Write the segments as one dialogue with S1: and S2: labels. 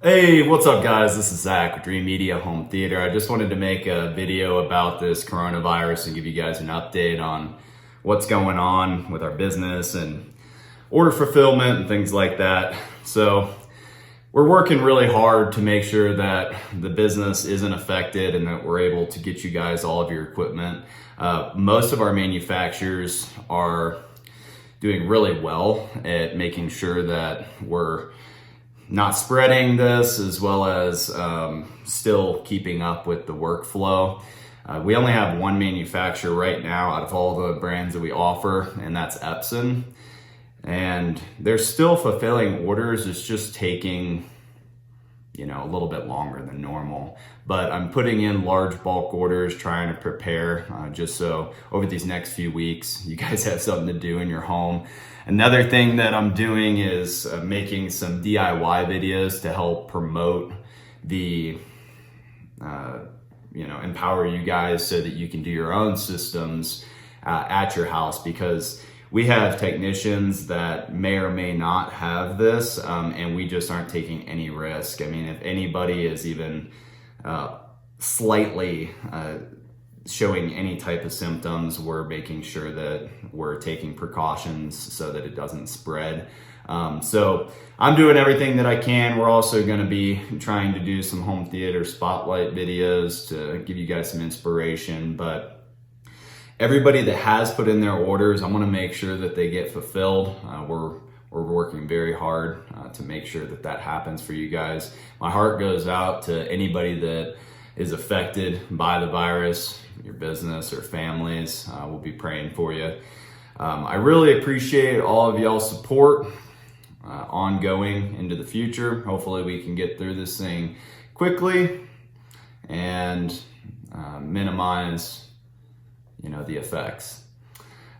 S1: Hey, what's up guys? This is Zach with Dreamedia Home Theater. I just wanted to make a video about this coronavirus and give you guys an update on what's going on with our business and order fulfillment and things like that. So we're working really hard to make sure that the business isn't affected and that we're able to get you guys all of your equipment. Most of our manufacturers are doing really well at making sure that we're not spreading this, as well as still keeping up with the workflow. We only have one manufacturer right now out of all the brands that we offer, and that's Epson. And they're still fulfilling orders. It's just taking, a little bit longer than normal. But I'm putting in large bulk orders, trying to prepare just so over these next few weeks, you guys have something to do in your home. Another thing that I'm doing is making some DIY videos to help promote the, empower you guys so that you can do your own systems at your house, because we have technicians that may or may not have this, and we just aren't taking any risk. I mean, if anybody is even slightly showing any type of symptoms, we're making sure that we're taking precautions so that it doesn't spread. So I'm doing everything that I can. We're also going to be trying to do some home theater spotlight videos to give you guys some inspiration. But everybody that has put in their orders, I want to make sure that they get fulfilled. We're working very hard to make sure that that happens for you guys. My heart goes out to anybody that is affected by the virus, your business or families. We'll be praying for you. I really appreciate all of y'all's support ongoing into the future. Hopefully we can get through this thing quickly and minimize the effects.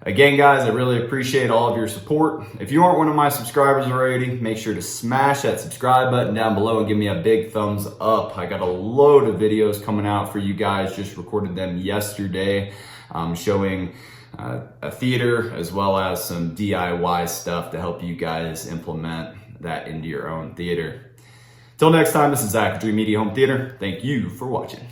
S1: Again, guys, I really appreciate all of your support. If you aren't one of my subscribers already, make sure to smash that subscribe button down below and give me a big thumbs up. I got a load of videos coming out for you guys. Just recorded them yesterday, showing a theater as well as some DIY stuff to help you guys implement that into your own theater. Till next time, this is Zach with Dreamedia Home Theater. Thank you for watching.